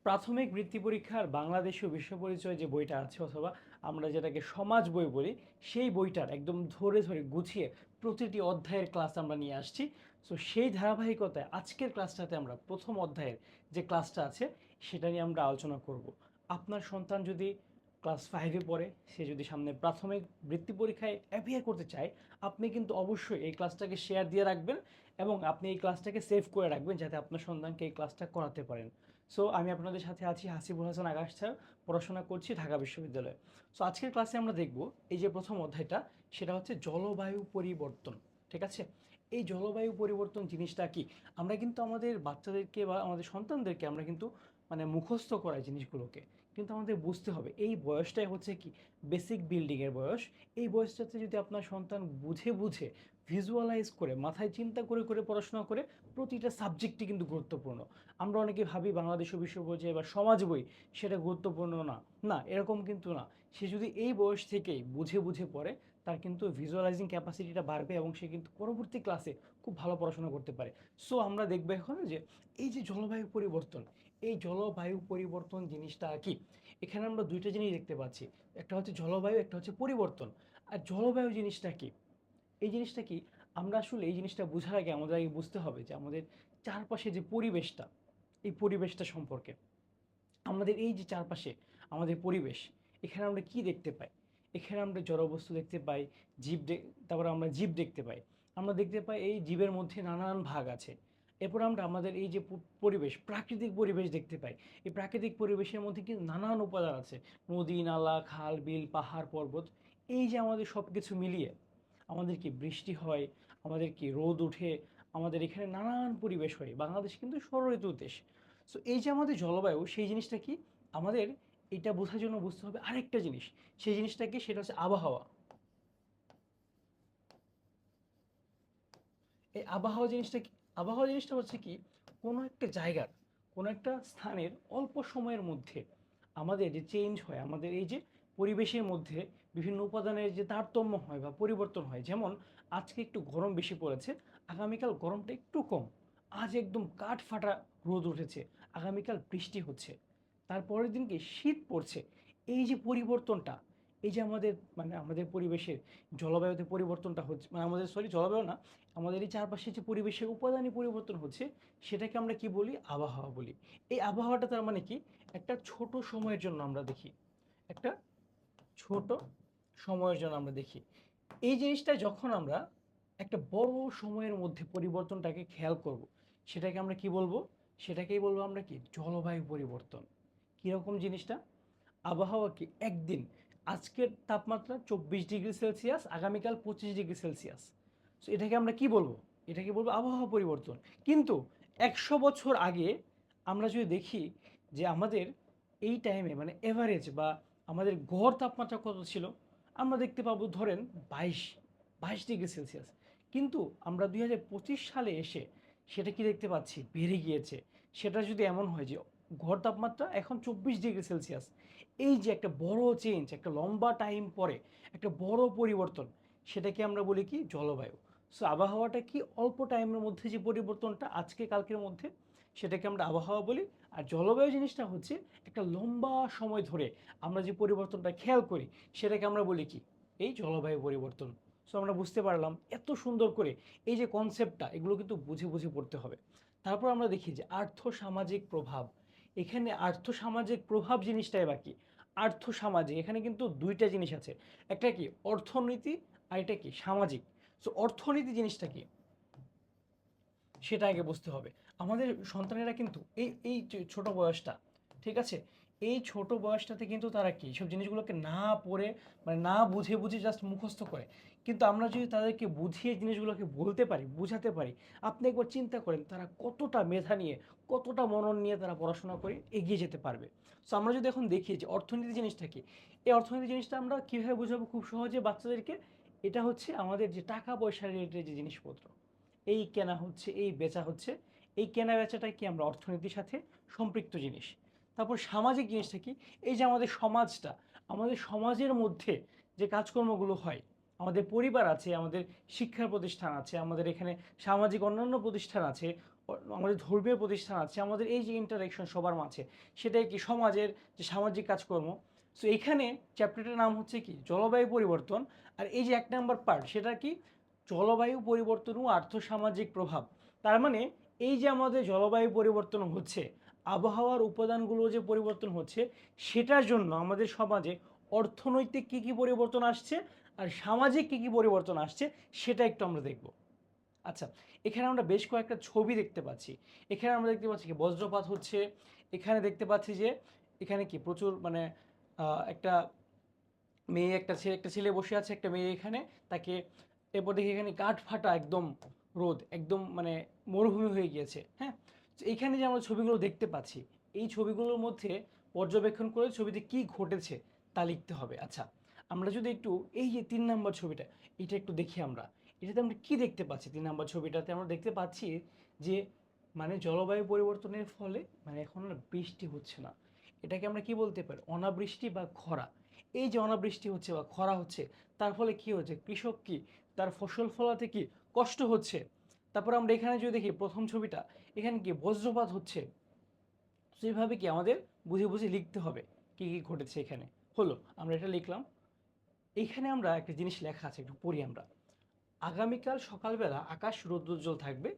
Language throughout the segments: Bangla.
প্রাথমিক বৃত্তি পরীক্ষার বাংলাদেশীয় বিশ্ব পরিচয় যে বইটা আছে অথবা আমরা যেটাকে সমাজ বই বলি, সেই বইটার একদম ধরে ধরে গুছিয়ে প্রতিটি অধ্যায়ের ক্লাস আমরা নিয়ে আসছি। সো সেই ধারাবাহিকতায় আজকের ক্লাসটাতে আমরা প্রথম অধ্যায়ের যে ক্লাসটা আছে সেটা নিয়ে আমরা আলোচনা করব। আপনার সন্তান যদি ক্লাস 5-এ পড়ে, সে যদি সামনে প্রাথমিক বৃত্তি পরীক্ষায় অ্যাপিয়ার করতে চায়, আপনি কিন্তু অবশ্যই এই ক্লাসটাকে শেয়ার দিয়ে রাখবেন এবং আপনি এই ক্লাসটাকে সেভ করে রাখবেন যাতে আপনার সন্তানকে এই ক্লাসটা করাতে পারেন। সো আমি আপনাদের সাথে আছি হাসিবুল হাসান আকাশ স্যার, পড়াশোনা করছি ঢাকা বিশ্ববিদ্যালয়ে। সো আজকের ক্লাসে আমরা দেখব এই যে প্রথম অধ্যায়টা, সেটা হচ্ছে জলবায়ু পরিবর্তন। ঠিক আছে, এই জলবায়ু পরিবর্তন জিনিসটা কি? আমরা কিন্তু আমাদের বাচ্চাদেরকে বা আমাদের সন্তানদেরকে আমরা কিন্তু মুখস্থ করাই জিনিসগুলোকে, কিন্তু আমাদের বুঝতে হবে এই বয়সটাই হচ্ছে কি বেসিক বিল্ডিংয়ের বয়স। এই বয়সটাতে যদি আপনার সন্তান বুঝে বুঝে ভিজুয়ালাইজ করে মাথায় চিন্তা করে করে পড়াশোনা করে, প্রতিটা সাবজেক্টই কিন্তু গুরুত্বপূর্ণ। আমরা অনেকে ভাবি বাংলাদেশ বিশ্ব পরিচয় বা সমাজ বই সেটা গুরুত্বপূর্ণ না, না এরকম কিন্তু না। সে যদি এই বয়স থেকেই বুঝে বুঝে পড়ে, তার কিন্তু ভিজুয়ালাইজিং ক্যাপাসিটিটা বাড়বে এবং সে কিন্তু পরবর্তী ক্লাসে খুব ভালো পড়াশোনা করতে পারে। সো আমরা দেখবো এখন যে এই যে জলবায়ু পরিবর্তন, এই জলবায়ু পরিবর্তন জিনিসটা কি? এখানে আমরা দুইটা জিনিস দেখতে পাচ্ছি, একটা হচ্ছে জলবায়ু, একটা হচ্ছে পরিবর্তন। আর জলবায়ু জিনিসটা কি, এই জিনিসটা কি, আমরা আসলে এই জিনিসটা বোঝার আগে আমাদের আগে বুঝতে হবে যে আমাদের চারপাশে যে পরিবেশটা, এই পরিবেশটা সম্পর্কে। আমাদের এই যে চারপাশে আমাদের পরিবেশ, এখানে আমরা কি দেখতে পাই? এখানে আমরা জড়বস্তু দেখতে পাই, তারপরে আমরা জীব দেখতে পাই। আমরা দেখতে পাই এই জীবের মধ্যে নানান ভাগ আছে। এরপর আমরা আমাদের এই যে পরিবেশ, প্রাকৃতিক পরিবেশ দেখতে পাই। এই প্রাকৃতিক পরিবেশের মধ্যে কিন্তু নানান উপাদান আছে, নদী নালা খাল বিল পাহাড় পর্বত। এই যে আমাদের সব কিছু মিলিয়ে আমাদের কি বৃষ্টি হয়, আমাদের কি রোদ উঠে, আমাদের এখানে নানান পরিবেশ হয়। বাংলাদেশ কিন্তু ষড়ঋতুর দেশ। সো এই যে আমাদের জলবায়ু, সেই জিনিসটা কি, আমাদের এটা বোঝার জন্য বুঝতে হবে আরেকটা জিনিস। সেই জিনিসটা কি, সেটা হচ্ছে আবহাওয়া। এই আবহাওয়া জিনিসটা কি? আবহাওয়া জিনিসটা হচ্ছে কি, কোনো একটা জায়গার, কোনো একটা স্থানের অল্প সময়ের মধ্যে আমাদের যে চেঞ্জ হয়, আমাদের এই যে পরিবেশের মধ্যে বিভিন্ন উপাদানের যে তারতম্য হয় বা পরিবর্তন হয়। যেমন আজকে একটু গরম বেশি পড়েছে, আগামীকাল গরমটা একটু কম। আজ একদম কাঠ ফাটা রোদ উঠেছে, আগামীকাল বৃষ্টি হচ্ছে। তারপরের দিনকে শীত পড়ছে। এই যে পরিবর্তনটা, এই যে আমাদের আমাদের পরিবেশের জলবায়ুতে পরিবর্তনটা হচ্ছে, আমাদের জলবায়ু না, আমাদের এই চারপাশে যে পরিবেশের উপাদানই পরিবর্তন হচ্ছে, সেটাকে আমরা কি বলি? আবহাওয়া বলি। এই আবহাওয়াটা তার মানে কি, একটা ছোট সময়ের জন্য আমরা দেখি, একটা ছোট সময়ের জন্য আমরা দেখি। এই জিনিসটা যখন আমরা একটা বড় সময়ের মধ্যে পরিবর্তনটাকে খেয়াল করব, সেটাকে আমরা কি বলবো? সেটাকেই বলবো আমরা কি, জলবায়ু পরিবর্তন। কীরকম জিনিসটা? আবহাওয়া কি একদিন, আজকের তাপমাত্রা 24 ডিগ্রি সেলসিয়াস, আগামীকাল 25 ডিগ্রি সেলসিয়াস। সো এটাকে আমরা কি বলবো? এটাকে বলবো আবহাওয়া পরিবর্তন। কিন্তু 100 বছর আগে আমরা যদি দেখি যে আমাদের এই টাইমে এভারেজ বা আমাদের গড় তাপমাত্রা কত ছিল, আমরা দেখতে পাবো ধরেন 22 ডিগ্রি সেলসিয়াস। কিন্তু আমরা 2025 সালে এসে সেটা কি দেখতে পাচ্ছি, বেড়ে গিয়েছে। সেটা যদি এমন হয় যে গড় তাপমাত্রা এখন 24 ডিগ্রি সেলসিয়াস, এই যে একটা বড় চেঞ্জ, একটা লম্বা টাইম পরে একটা বড় পরিবর্তন, সেটাকে আমরা বলি কি, জলবায়ু। সো আবহাওয়াটা কি, অল্প টাইমের মধ্যে যে পরিবর্তনটা আজকে কালকের মধ্যে, সেটাকে আমরা আবহাওয়া বলি। আর জলবায়ু জিনিসটা হচ্ছে একটা লম্বা সময় ধরে আমরা যে পরিবর্তনটা খেয়াল করি, সেটাকে আমরা বলি কি, এই জলবায়ু পরিবর্তন। সো আমরা বুঝতে পারলাম এত সুন্দর করে এই যে কনসেপ্টটা, এগুলো কিন্তু বুঝে বুঝে পড়তে হবে। তারপর আমরা দেখি যে আর্থসামাজিক প্রভাব। এখানে আর্থসামাজিক প্রভাব জিনিসটাই বাকি। আর্থসামাজিক, এখানে কিন্তু দুইটা জিনিস আছে, একটা কি অর্থনীতি, আর এটা কি সামাজিক। সো অর্থনীতি জিনিসটা কি, সেটা আগে বুঝতে হবে। আমাদের সন্তানেরা কিন্তু এই এই যে ছোট বয়সটা, ঠিক আছে, এই ছোট বয়সটাতে কিন্তু তারা কি সব জিনিসগুলোকে না পড়ে, না বুঝে বুঝে জাস্ট মুখস্থ করে। কিন্তু আমরা যদি তাদেরকে বুঝিয়ে জিনিসগুলোকে বলতে পারি, বুঝাতে পারি, আপনি একবার চিন্তা করেন তারা কতটা মেধা নিয়ে, কতটা মনন নিয়ে তারা পড়াশোনা করে এগিয়ে যেতে পারবে। সো আমরা যদি এখন দেখি যে অর্থনীতি জিনিসটা কি, এই অর্থনীতি জিনিসটা আমরা কীভাবে বোঝাবো খুব সহজে বাচ্চাদেরকে? এটা হচ্ছে আমাদের যে টাকা পয়সা রিলেটেড যে জিনিসপত্র, এই কেনা হচ্ছে, এই বেচা হচ্ছে, এই কেনা বেচাটা কি আমরা অর্থনীতির সাথে সম্পৃক্ত জিনিস। তারপর সামাজিক জিনিসটা কি, এই যে আমাদের সমাজটা, আমাদের সমাজের মধ্যে যে কাজকর্মগুলো হয়, আমাদের পরিবার আছে, আমাদের শিক্ষা প্রতিষ্ঠান আছে, আমাদের এখানে সামাজিক অন্যান্য প্রতিষ্ঠান আছে, আমাদের ধর্মীয় প্রতিষ্ঠান আছে, আমাদের এই যে ইন্টারাকশন সবার মাঝে, সেটাই কি সমাজের যে সামাজিক কাজকর্ম। সো এইখানে চ্যাপ্টারটার নাম হচ্ছে কি জলবায়ু পরিবর্তন। আর এই যে 1 নম্বর পার্ট, সেটা কি জলবায়ু পরিবর্তন ও আর্থসামাজিক প্রভাব। তার মানে এই যে আমাদের জলবায়ু পরিবর্তন হচ্ছে, আবহাওয়ার উপাদানগুলো যে পরিবর্তন হচ্ছে, সেটার জন্য আমাদের সমাজে অর্থনৈতিক কী কী পরিবর্তন আসছে আর সামাজিক কী কী পরিবর্তন আসছে, সেটা একটু আমরা দেখব। আচ্ছা, এখানে আমরা বেশ কয়েকটা ছবি দেখতে পাচ্ছি। এখানে আমরা দেখতে পাচ্ছি কি বজ্রপাত হচ্ছে। এখানে দেখতে পাচ্ছি যে এখানে কি প্রচুর মানে একটা মেয়ে একটা ছেলে বসে আছে, একটা মেয়ে এখানে তাকে, এরপর দেখি এখানে কাঠ ফাটা একদম রোদ, একদম মানে মরুভূমি হয়ে গিয়েছে। হ্যাঁ, তো এইখানে যে আমরা ছবিগুলো দেখতে পাচ্ছি, এই ছবিগুলোর মধ্যে পর্যবেক্ষণ করে ছবিতে কি ঘটেছে তা লিখতে হবে। আচ্ছা, আমরা যদি একটু এই যে 3 নম্বর ছবিটা, এটা একটু দেখি আমরা, এটাতে আমরা কি দেখতে পাচ্ছি। 3 নম্বর ছবিটাতে আমরা দেখতে পাচ্ছি যে মানে জলবায়ু পরিবর্তনের ফলে মানে এখন আর বৃষ্টি হচ্ছে না। এটাকে আমরা কি বলতে পারি, অনাবৃষ্টি বা খরা। এই যে অনাবৃষ্টি হচ্ছে বা খরা হচ্ছে, তার ফলে কি হচ্ছে, কৃষক কি তার ফসল ফলাতে কি কষ্ট হচ্ছে। তারপর আমরা এখানে যদি দেখি প্রথম ছবিটা, এখানে কি বজ্রপাত হচ্ছে। সেইভাবে কি আমাদের বুঝে বুঝে লিখতে হবে কি কি ঘটেছে এখানে। হলো, আমরা এটা লিখলাম। এইখানে আমরা একটা জিনিস লেখা আছে, একটু পড়ি আমরা। আগামীকাল সকালবেলা আকাশ রৌদ্রোজ্জ্বল থাকবে,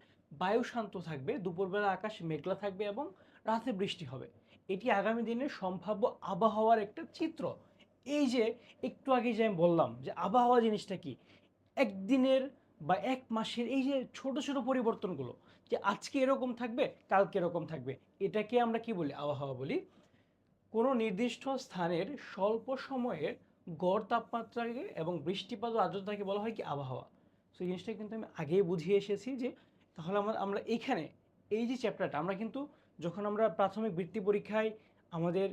বায়ু শান্ত থাকবে, দুপুরবেলা আকাশ মেঘলা থাকবে এবং রাতে বৃষ্টি হবে। এটি আগামী দিনের সম্ভাব্য আবহাওয়ার একটা চিত্র। এই যে একটু আগে যে আমি বললাম যে আবহাওয়া জিনিসটা কি, একদিনের বা এক মাসের এই যে ছোট ছোট পরিবর্তনগুলো, যে আজকে এরকম থাকবে কালকে এরকম থাকবে, এটাকে আমরা কি বলি, আবহাওয়া বলি। কোনো নির্দিষ্ট স্থানের স্বল্প সময়ের গড় তাপমাত্রাকে এবং বৃষ্টিপাত ও আর্দ্রতাকে বলা হয় কি আবহাওয়া। সো এই জিনিসটা কিন্তু আমি আগেই বুঝিয়ে এসেছি যে তাহলে আমরা এইখানে এই যে চ্যাপ্টারটা আমরা কিন্তু যখন আমরা প্রাথমিক বৃত্তি পরীক্ষায় আমাদের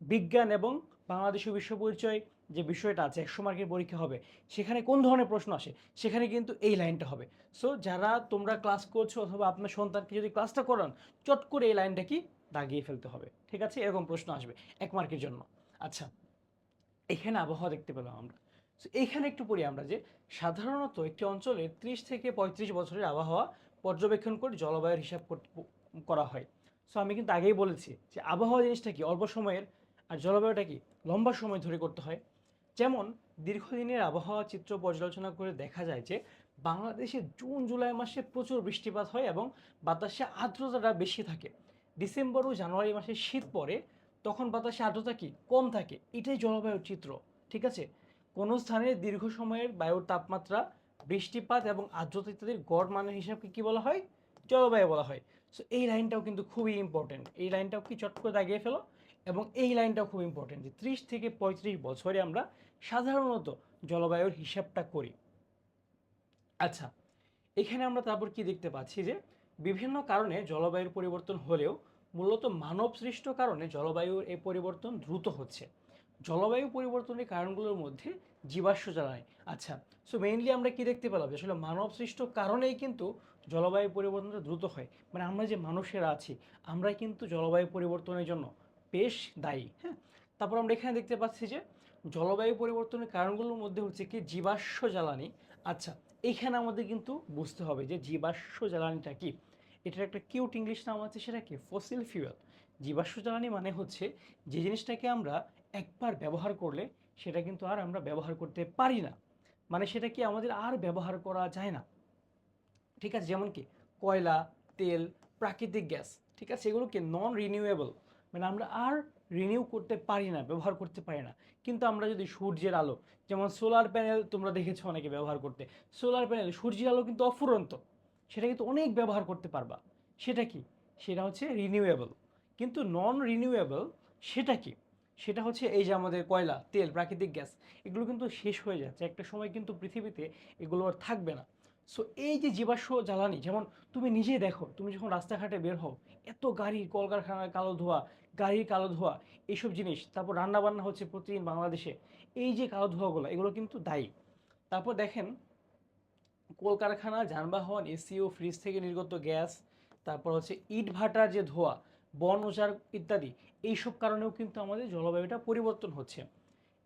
বিজ্ঞান এবং বাংলাদেশের বিশ্ব পরিচয় যে বিষয়টা আছে 100 মার্কের পরীক্ষা হবে, সেখানে কোন ধরনের প্রশ্ন আসে, সেখানে কিন্তু এই লাইনটা হবে। সো যারা তোমরা ক্লাস করছো অথবা আপনার সন্তানকে যদি ক্লাসটা করান, চট করে এই লাইনটা কি দাগিয়ে ফেলতে হবে। ঠিক আছে, এরকম প্রশ্ন আসবে 1 মার্কের জন্য। আচ্ছা, এখানে আবহাওয়া দেখতে পেলাম আমরা। সো এইখানে একটু পড়ি আমরা যে সাধারণত একটি অঞ্চলের 30 থেকে 35 বছরের আবহাওয়া পর্যবেক্ষণ করে জলবায়ুর হিসাব করা হয়। সো আমি কিন্তু আগেই বলেছি যে আবহাওয়া জিনিসটা কি অল্প সময়ের, আর জলবায়ুটা কি লম্বা সময় ধরে করতে হয়। যেমন দীর্ঘদিনের আবহাওয়া চিত্র পর্যালোচনা করে দেখা যায় যে বাংলাদেশে জুন জুলাই মাসে প্রচুর বৃষ্টিপাত হয় এবং বাতাসে আর্দ্রতাটা বেশি থাকে। ডিসেম্বর ও জানুয়ারি মাসে শীত পড়ে, তখন বাতাসে আর্দ্রতা কি কম থাকে। এটাই জলবায়ুর চিত্র। ঠিক আছে, কোনো স্থানের দীর্ঘ সময়ের বায়ুর তাপমাত্রা, বৃষ্টিপাত এবং আর্দ্রতা ইত্যাদির গড় মানের হিসাবকে কি বলা হয়, জলবায়ু বলা হয়। সো এই লাইনটাও কিন্তু খুবই ইম্পর্টেন্ট, এই লাইনটাও কি চট করে দাগিয়ে ফেলো। এবং এই লাইনটাও খুব ইম্পর্টেন্ট যে 30 থেকে 35 বছরে আমরা সাধারণত জলবায়ুর হিসাবটা করি। আচ্ছা, এখানে আমরা তারপর কি দেখতে পাচ্ছি যে বিভিন্ন কারণে জলবায়ুর পরিবর্তন হলেও মূলত মানব সৃষ্ট কারণে জলবায়ুর এই পরিবর্তন দ্রুত হচ্ছে। জলবায়ু পরিবর্তনের কারণগুলোর মধ্যে জীবাশ্ম জ্বালানি। আচ্ছা, সো মেইনলি আমরা কি দেখতে পেলাম যে আসলে মানব সৃষ্ট কারণেই কিন্তু জলবায়ু পরিবর্তনটা দ্রুত হয়। মানে আমরা যে মানুষেরা আছি, আমরা কিন্তু জলবায়ু পরিবর্তনের জন্য বেশ দায়ী। হ্যাঁ, তারপর আমরা এখানে দেখতে পাচ্ছি যে জলবায়ু পরিবর্তনের কারণগুলোর মধ্যে হচ্ছে কি জীবাশ্ম জ্বালানি। আচ্ছা, এইখানে আমাদের কিন্তু বুঝতে হবে যে জীবাশ্ম জ্বালানিটা কি। এটার একটা কিউট ইংলিশ নাম আছে, সেটা কি ফসিল ফিউয়েল। জীবাশ্ম জ্বালানি মানে হচ্ছে যে জিনিসটাকে আমরা একবার ব্যবহার করলে সেটা কিন্তু আর আমরা ব্যবহার করতে পারি না, মানে সেটা কি আমাদের আর ব্যবহার করা যায় না। ঠিক আছে, যেমন কি কয়লা, তেল, প্রাকৃতিক গ্যাস। ঠিক আছে, এগুলোকে নন রিনিউয়েবল, মানে আমরা আর রিনিউ করতে পারি না, ব্যবহার করতে পারি না। কিন্তু আমরা যদি সূর্যের আলো, যেমন সোলার প্যানেল তোমরা দেখেছো অনেকে ব্যবহার করতে, সোলার প্যানেল সূর্যের আলো কিন্তু অফুরন্ত, সেটা কিন্তু অনেক ব্যবহার করতে পারবা। সেটা কি, সেটা হচ্ছে রিনিউয়েবল। কিন্তু নন রিনিউয়েবল সেটা কি, সেটা হচ্ছে এই যে আমাদের কয়লা, তেল, প্রাকৃতিক গ্যাস, এগুলো কিন্তু শেষ হয়ে যাচ্ছে একটা সময়, কিন্তু পৃথিবীতে এগুলো আর থাকবে না। সো এই যে জীবাশ্ম জ্বালানি, যেমন তুমি নিজেই দেখো, তুমি যখন রাস্তাঘাটে বের হও, এত গাড়ির কলকারখানার কালো ধোঁয়া, গাড়ির কালো ধোঁয়া, এইসব জিনিস, তারপর রান্নাবান্না হচ্ছে প্রতিদিন বাংলাদেশে, এই যে কালো ধোঁয়াগুলো, এগুলো কিন্তু দায়ী। তারপর দেখেন কলকারখানা, যানবাহন, এসি ও ফ্রিজ থেকে নির্গত গ্যাস, তারপর হচ্ছে ইট ভাটার যে ধোঁয়া, বন উজাড় ইত্যাদি, এইসব কারণেও কিন্তু আমাদের জলবায়ুটা পরিবর্তন হচ্ছে।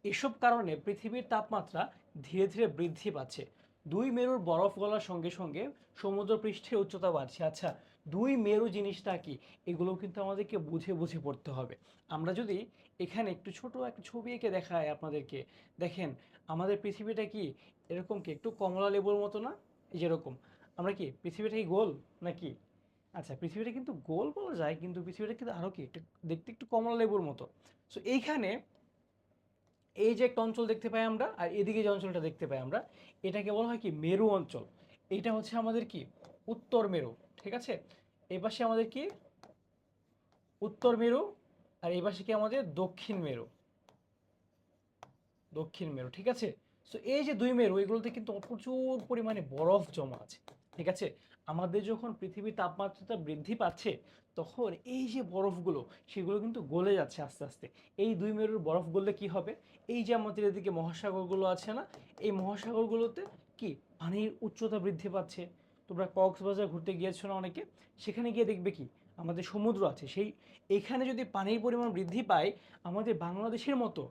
এসব কারণে পৃথিবীর তাপমাত্রা ধীরে ধীরে বৃদ্ধি পাচ্ছে। 2 মেরুর বরফ গলার সঙ্গে সঙ্গে সমুদ্র পৃষ্ঠের উচ্চতা বাড়ছে। আচ্ছা, দুই মেরু জিনিসটা কি, এগুলো কিন্তু আমাদেরকে বুঝে বুঝে পড়তে হবে। আমরা যদি এখানে একটু ছোট একটা ছবি এঁকে দেখায় আপনাদেরকে, দেখেন আমাদের পৃথিবীটা কি এরকম কি একটু কমলা লেবুর মতো না? এই যেরকম আমরা কি পৃথিবীটা কি গোল নাকি? আচ্ছা, পৃথিবীটা কিন্তু গোল বলা যায়, কিন্তু পৃথিবীটা কিন্তু আরো কি একটু দেখতে একটু কমলা লেবুর মতো। সো এইখানে এই যে একটা অঞ্চল দেখতে পাই আমরা, আর এদিকে যে অঞ্চলটা দেখতে পাই আমরা, এটাকে বলা হয় কি মেরু অঞ্চল। এটা হচ্ছে আমাদের কি উত্তর মেরু, ঠিক আছে? এই পাশে আমাদের কি উত্তর মেরু, আর এই পাশে কি আমাদের দক্ষিণ মেরু, দক্ষিণ মেরু, ঠিক আছে? সো এই যে দুই মেরু, এগুলোতে কিন্তু প্রচুর পরিমাণে বরফ জমা আছে, ঠিক আছে? আমাদের যখন পৃথিবীর তাপমাত্রাটা বৃদ্ধি পাচ্ছে, তখন এই যে বরফগুলো, সেগুলো কিন্তু গলে যাচ্ছে আস্তে আস্তে। এই দুই মেরুর বরফ গললে কি হবে, এই যে আমাদের এদিকে মহাসাগরগুলো আছে না, এই মহাসাগরগুলোতে কি পানির উচ্চতা বৃদ্ধি পাচ্ছে। তোমরা কক্সবাজার ঘুরতে গিয়েছো না অনেকে, সেখানে গিয়ে দেখবে কি আমাদের সমুদ্র আছে, সেই এখানে যদি পানির পরিমাণ বৃদ্ধি পায়, আমাদের বাংলাদেশের মতো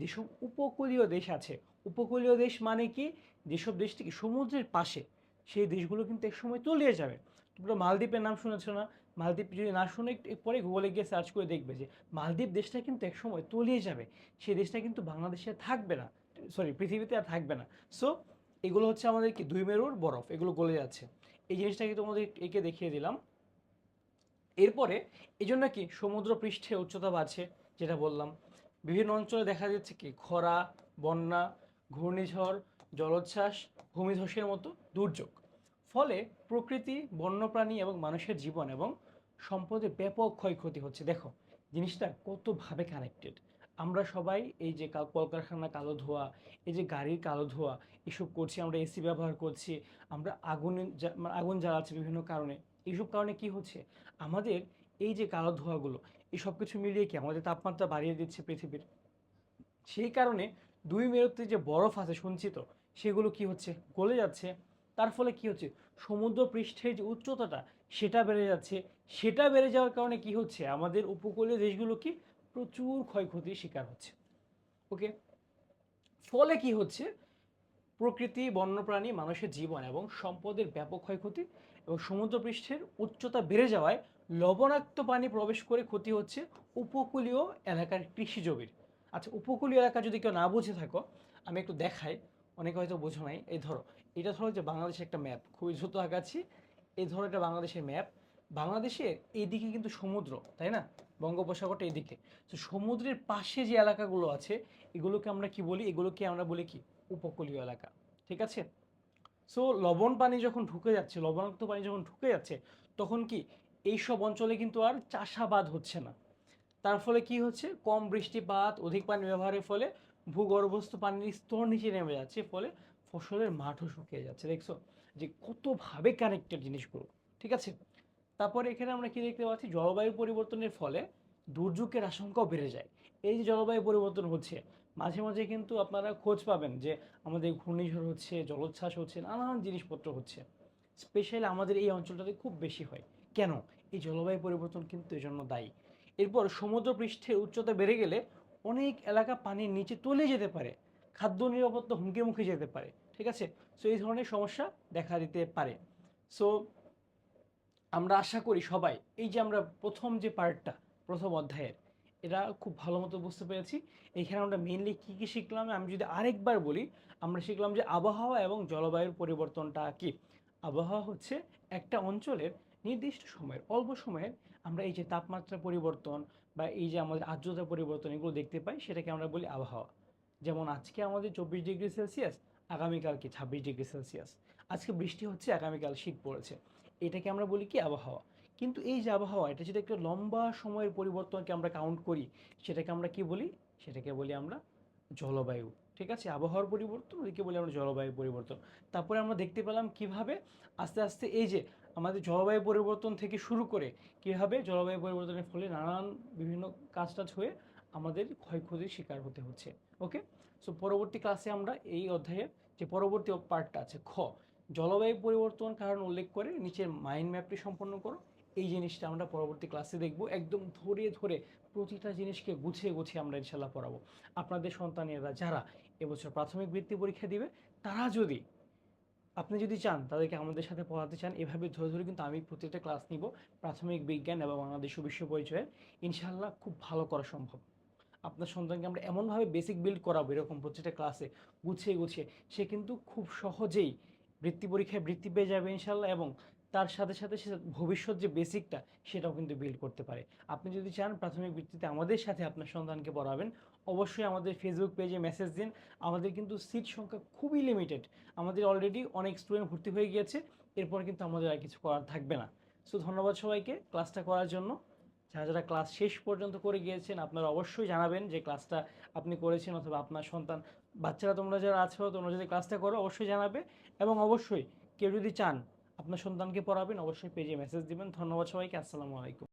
যেসব উপকূলীয় দেশ আছে, উপকূলীয় দেশ মানে কি, যেসব দেশ থেকে সমুদ্রের পাশে, সেই দেশগুলো কিন্তু একসময় তলিয়ে যাবে। তোমরা মালদ্বীপের নাম শুনেছো না? মালদ্বীপ যদি না শুনে একটু পরে গুগলে গিয়ে সার্চ করে দেখবে যে মালদ্বীপ দেশটা কিন্তু একসময় তলিয়ে যাবে, সেই দেশটা কিন্তু বাংলাদেশে থাকবে না, সরি পৃথিবীতে আর থাকবে না। সো এগুলো হচ্ছে আমাদের কি দুই মেরুর বরফ, এগুলো গলে যাচ্ছে। এই জিনিসটাকে তোমাদের একে দেখিয়ে দিলাম। এরপরে এই জন্য কি সমুদ্র পৃষ্ঠে উচ্চতা বাড়ছে, যেটা বললাম। বিভিন্ন অঞ্চলে দেখা যাচ্ছে কি খরা, বন্যা, ঘূর্ণিঝড়, জলোচ্ছ্বাস, ভূমিধসের মতো দুর্যোগ। ফলে প্রকৃতি, বন্যপ্রাণী এবং মানুষের জীবন এবং সম্পদের ব্যাপক ক্ষয়ক্ষতি হচ্ছে। দেখো জিনিসটা কতভাবে কানেক্টেড। আমরা সবাই এই যে কলকারখানা কালো ধোঁয়া, এই যে গাড়ির কালো ধোঁয়া, এসব করছি, আমরা এসি ব্যবহার করছি, আমরা আগুন জ্বালাচ্ছি বিভিন্ন কারণে। এইসব কারণে কি হচ্ছে, আমাদের এই যে কালো ধোঁয়াগুলো, এই সব কিছু মিলিয়ে কি আমাদের তাপমাত্রা বাড়িয়ে দিচ্ছে পৃথিবীর। সেই কারণে দুই মেরুতে যে বরফ আছে সঞ্চিত, সেগুলো কি হচ্ছে গলে যাচ্ছে। তার ফলে কি হচ্ছে, সমুদ্র পৃষ্ঠের যে উচ্চতাটা, সেটা বেড়ে যাচ্ছে। সেটা বেড়ে যাওয়ার কারণে কি হচ্ছে, আমাদের উপকূলীয় দেশগুলো কি প্রচুর ক্ষয়ক্ষতির শিকার হচ্ছে। ওকে, ফলে কি হচ্ছে, প্রকৃতি, বন্যপ্রাণী, মানুষের জীবন এবং সম্পদের ব্যাপক ক্ষয়ক্ষতি, এবং সমুদ্রপৃষ্ঠের উচ্চতা বেড়ে যাওয়ায় লবণাক্ত পানি প্রবেশ করে ক্ষতি হচ্ছে উপকূলীয় এলাকার কৃষি জমির। আচ্ছা, উপকূলীয় এলাকা যদি কেউ না বুঝে থাকো, আমি একটু দেখাই, অনেকে হয়তো বোঝো নাই। এই ধরো, এটা ধরো যে বাংলাদেশের একটা ম্যাপ, খুবই দ্রুত আঁকাচ্ছি। এই ধরো এটা বাংলাদেশের ম্যাপ। বাংলাদেশের এইদিকে কিন্তু সমুদ্র, তাই না? বঙ্গোপসাগরটা এইদিকে। তো সমুদ্রের পাশে যে এলাকাগুলো আছে, এগুলোকে আমরা কি বলি, এগুলোকে আমরা বলি কি উপকূলীয় এলাকা, ঠিক আছে? সো লবণ পানি যখন ঢুকে যাচ্ছে, লবণাক্ত পানি যখন ঢুকে যাচ্ছে, তখন কি এইসব অঞ্চলে কিন্তু আর চাষাবাদ হচ্ছে না। তার ফলে কি হচ্ছে, কম বৃষ্টিপাত, অধিক পানি ব্যবহারের ফলে ভূগর্ভস্থ পানির স্তর নিচে নেমে যাচ্ছে, ফলে ফসলের মাঠও শুকিয়ে যাচ্ছে। দেখছো যে কতভাবে কানেক্টেড জিনিসগুলো, ঠিক আছে? তারপরে এখানে আমরা কি দেখতে পাচ্ছি, জলবায়ু পরিবর্তনের ফলে দুর্যোগের আশঙ্কাও বেড়ে যায়। এই যে জলবায়ু পরিবর্তন হচ্ছে, মাঝে মাঝে কিন্তু আপনারা খোঁজ পাবেন যে আমাদের ঘূর্ণিঝড় হচ্ছে, জলোচ্ছ্বাস হচ্ছে, নানান জিনিসপত্র হচ্ছে। স্পেশালি আমাদের এই অঞ্চলটাতে খুব বেশি হয়। কেন? এই জলবায়ু পরিবর্তন কিন্তু এই জন্য দায়ী। এরপর সমুদ্র পৃষ্ঠের উচ্চতা বেড়ে গেলে অনেক এলাকা পানির নিচে তলিয়ে যেতে পারে, খাদ্য নিরাপত্তা হুমকির মুখে যেতে পারে, ঠিক আছে? সো এই ধরনের সমস্যা দেখা দিতে পারে। সো আমরা আশা করি সবাই এই যে আমরা প্রথম যে পার্টটা, প্রথম অধ্যায়ের, এটা খুব ভালো মতো বুঝতে পেরেছি। এখানে আমরা মেইনলি কী কী শিখলাম, আমি যদি আরেকবার বলি, আমরা শিখলাম যে আবহাওয়া এবং জলবায়ুর পরিবর্তনটা কি। আবহাওয়া হচ্ছে একটা অঞ্চলের নির্দিষ্ট সময়ের, অল্প সময়ের আমরা এই যে তাপমাত্রা পরিবর্তন বা এই যে আমাদের আর্দ্রতা পরিবর্তন, এগুলো দেখতে পাই, সেটাকে আমরা বলি আবহাওয়া। যেমন আজকে আমাদের 24 ডিগ্রি সেলসিয়াস, আগামীকাল কি 26 ডিগ্রি সেলসিয়াস। আজকে বৃষ্টি হচ্ছে, আগামীকাল শীত পড়েছে, এটাকে আমরা বলি কি আবহাওয়া। কিন্তু এই যে আবহাওয়া, এটা যদি একটা লম্বা সময়ের পরিবর্তনকে আমরা কাউন্ট করি, সেটাকে আমরা কি বলি, সেটাকে বলি আমরা জলবায়ু, ঠিক আছে? আবহাওয়ার পরিবর্তন, ওইকে বলি আমরা জলবায়ু পরিবর্তন। তারপরে আমরা দেখতে পেলাম কিভাবে আস্তে আস্তে এই যে আমাদের জলবায়ু পরিবর্তন থেকে শুরু করে কিভাবে জলবায়ু পরিবর্তনের ফলে নানান বিভিন্ন কাজ টাজ হয়ে আমাদের ক্ষয়ক্ষতির শিকার হতে হচ্ছে। ওকে, সো পরবর্তী ক্লাসে আমরা এই অধ্যায়ের যে পরবর্তী পার্টটা আছে খ, জলবায়ু পরিবর্তন কারণ উল্লেখ করে নিচের মাইন্ড ম্যাপটি সম্পন্ন করো, এই জিনিসটা আমরা পরবর্তী ক্লাসে দেখব। একদম ধরে ধরে প্রতিটা জিনিসকে গুছিয়ে গুছিয়ে আমরা ইনশাল্লাহ পড়াবো। আপনাদের সন্তানেরা যারা এবছর প্রাথমিক বৃত্তি পরীক্ষা দিবে, তারা যদি আপনি যদি চান তাদেরকে আমাদের সাথে পড়াতে চান, এভাবে ধরে ধরে কিন্তু আমি প্রত্যেকটা ক্লাস নিব প্রাথমিক বিজ্ঞান এবং বাংলাদেশ বিশ্ব পরিচয়ের, ইনশাআল্লাহ খুব ভালো করা সম্ভব। আপনার সন্তানকে আমরা এমনভাবে বেসিক বিল্ড করাবো এরকম প্রত্যেকটা ক্লাসে গুছিয়ে গুছিয়ে, সে কিন্তু খুব সহজেই বৃত্তি পরীক্ষায় বৃত্তি পেয়ে যাবে ইনশাল্লাহ, এবং তার সাথে সাথে সে ভবিষ্যৎ যে বেসিকটা সেটাও কিন্তু বিল্ড করতে পারে। আপনি যদি চান প্রাথমিক বৃত্তিতে আমাদের সাথে আপনার সন্তানকে পড়াবেন, অবশ্যই আমাদের ফেসবুক পেজে মেসেজ দিন। আমাদের কিন্তু সিট সংখ্যা খুবই লিমিটেড, আমাদের অলরেডি অনেক স্টুডেন্ট ভর্তি হয়ে গিয়েছে, এরপর কিন্তু আমাদের আর কিছু করার থাকবে না। সো ধন্যবাদ সবাইকে ক্লাসটা করার জন্য। যারা যারা ক্লাস শেষ পর্যন্ত করে গিয়েছেন আপনারা অবশ্যই জানাবেন যে ক্লাসটা আপনি করেছেন, অথবা আপনার সন্তান, বাচ্চারা তোমরা যারা আছো তোমরা যদি ক্লাসটা করো অবশ্যই জানাবে। এবং অবশ্যই কেউ যদি চান আপনার সন্তানকে পড়াবেন, অবশ্যই পেজে মেসেজ দিবেন। ধন্যবাদ সবাইকে, আসসালামু আলাইকুম।